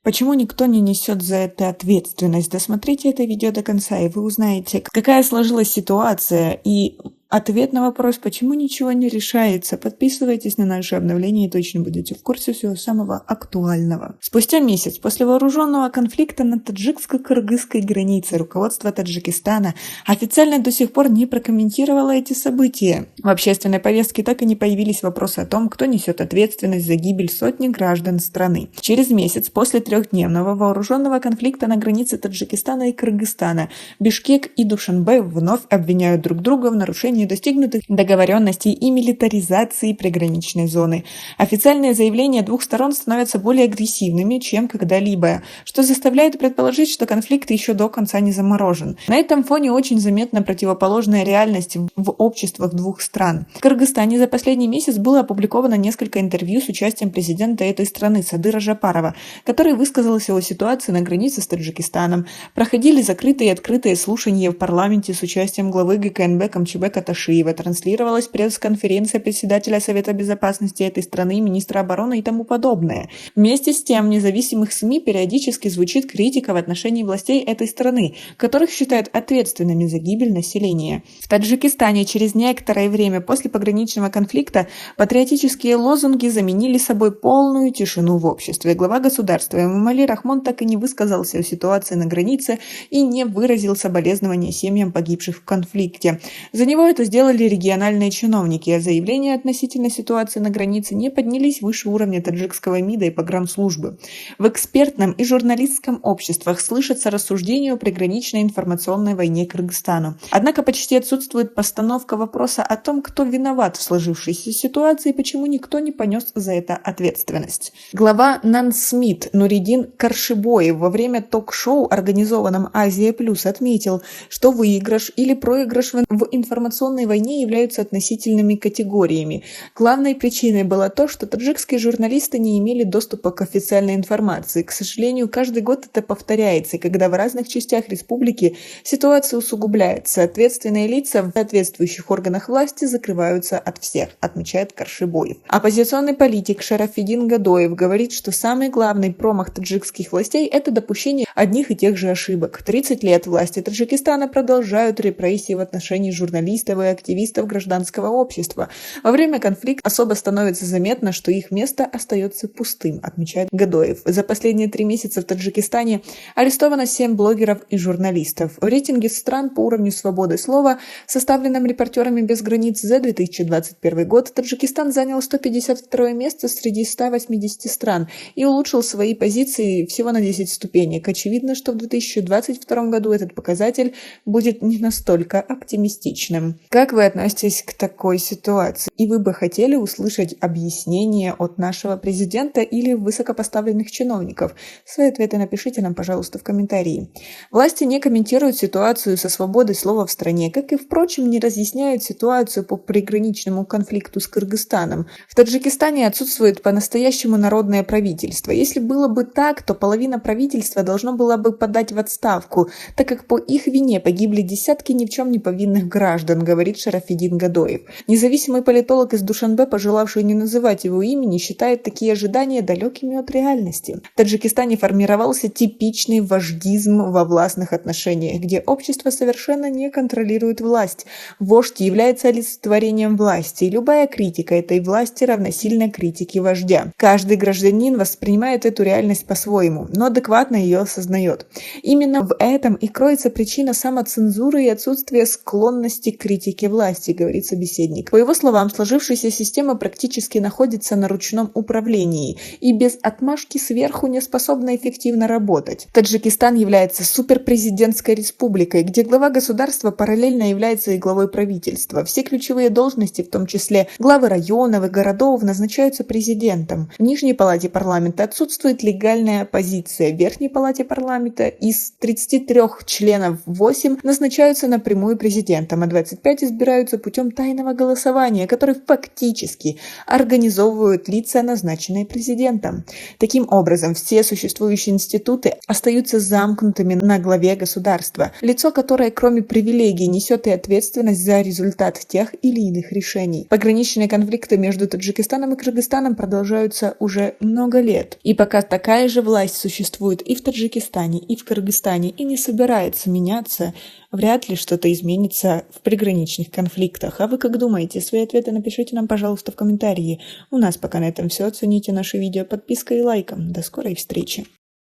Почему никто не несет за это ответственность? Досмотрите это видео до конца, и вы узнаете, какая сложилась ситуация, и ответ на вопрос, почему ничего не решается. Подписывайтесь на наши обновления и точно будете в курсе всего самого актуального. Спустя месяц после вооруженного конфликта на таджикско-кыргызской границе руководство Таджикистана официально до сих пор не прокомментировало эти события. В общественной повестке так и не появились вопросы о том, кто несет ответственность за гибель сотни граждан страны. Через месяц после трехдневного вооруженного конфликта на границе Таджикистана и Кыргызстана Бишкек и Душанбе вновь обвиняют друг друга в нарушении достигнутых договоренностей и милитаризации приграничной зоны. Официальные заявления двух сторон становятся более агрессивными, чем когда-либо, что заставляет предположить, что конфликт еще до конца не заморожен. На этом фоне очень заметна противоположная реальность в обществах двух стран. В Кыргызстане за последний месяц было опубликовано несколько интервью с участием президента этой страны Садыра Жапарова, который высказался о ситуации на границе с Таджикистаном. Проходили закрытые и открытые слушания в парламенте с участием главы ГКНБ Камчыбека Ташиева, транслировалась пресс-конференция председателя Совета безопасности этой страны, министра обороны и тому подобное. Вместе с тем, в независимых СМИ периодически звучит критика в отношении властей этой страны, которых считают ответственными за гибель населения. В Таджикистане через некоторое время после пограничного конфликта патриотические лозунги заменили собой полную тишину в обществе. Глава государства Эмомали Рахмон так и не высказался о ситуации на границе и не выразил соболезнования семьям погибших в конфликте. За него это сделали региональные чиновники, а заявления относительно ситуации на границе не поднялись выше уровня таджикского МИДа и погранслужбы. В экспертном и журналистском обществах слышатся рассуждения о приграничной информационной войне Кыргызстану. Однако почти отсутствует постановка вопроса о том, кто виноват в сложившейся ситуации и почему никто не понес за это ответственность. Глава Нансмит Нуридин Каршибоев во время ток-шоу, организованном «Азия Плюс», отметил, что выигрыш или проигрыш в информационной войне являются относительными категориями. Главной причиной было то, что таджикские журналисты не имели доступа к официальной информации. К сожалению, каждый год это повторяется, когда в разных частях республики ситуация усугубляется. Ответственные лица в соответствующих органах власти закрываются от всех, отмечает Каршибоев. Оппозиционный политик Шарафиддин Гадоев говорит, что самый главный промах таджикских властей – это допущение одних и тех же ошибок. 30 лет власти Таджикистана продолжают репрессии в отношении журналистов и активистов гражданского общества. Во время конфликта особо становится заметно, что их место остается пустым, отмечает Гадоев. За последние 3 месяца в Таджикистане арестовано 7 блогеров и журналистов. В рейтинге стран по уровню свободы слова, составленном «Репортерами без границ» за 2021 год, Таджикистан занял 152 место среди 180 стран и улучшил свои позиции всего на 10 ступенек. Очевидно, что в 2022 году этот показатель будет не настолько оптимистичным. Как вы относитесь к такой ситуации? И вы бы хотели услышать объяснение от нашего президента или высокопоставленных чиновников? Свои ответы напишите нам, пожалуйста, в комментарии. Власти не комментируют ситуацию со свободой слова в стране, как и, впрочем, не разъясняют ситуацию по приграничному конфликту с Кыргызстаном. В Таджикистане отсутствует по-настоящему народное правительство. Если было бы так, то половина правительства должно было бы подать в отставку, так как по их вине погибли десятки ни в чем не повинных граждан, говорит Шарафиддин Гадоев. Независимый политолог из Душанбе, пожелавший не называть его имени, считает такие ожидания далекими от реальности. В Таджикистане формировался типичный вождизм во властных отношениях, где общество совершенно не контролирует власть. Вождь является олицетворением власти, и любая критика этой власти равносильна критике вождя. Каждый гражданин воспринимает эту реальность по-своему, но адекватно ее осознает. Именно в этом и кроется причина самоцензуры и отсутствия склонности к критике власти, говорит собеседник. По его словам, сложившаяся система практически находится на ручном управлении и без отмашки сверху не способна эффективно работать. Таджикистан является суперпрезидентской республикой, где глава государства параллельно является и главой правительства. Все ключевые должности, в том числе главы районов и городов, назначаются президентом. В Нижней палате парламента отсутствует легальная оппозиция. В Верхней палате парламента из 33 членов 8 назначаются напрямую президентом, а 25 опять избираются путем тайного голосования, который фактически организовывают лица, назначенные президентом. Таким образом, все существующие институты остаются замкнутыми на главе государства, лицо которое, кроме привилегий, несет и ответственность за результат тех или иных решений. Пограничные конфликты между Таджикистаном и Кыргызстаном продолжаются уже много лет. И пока такая же власть существует и в Таджикистане, и в Кыргызстане, и не собирается меняться, вряд ли что-то изменится в приграничных конфликтах. А вы как думаете? Свои ответы напишите нам, пожалуйста, в комментарии. У нас пока на этом все. Оцените наше видео подпиской и лайком. До скорой встречи!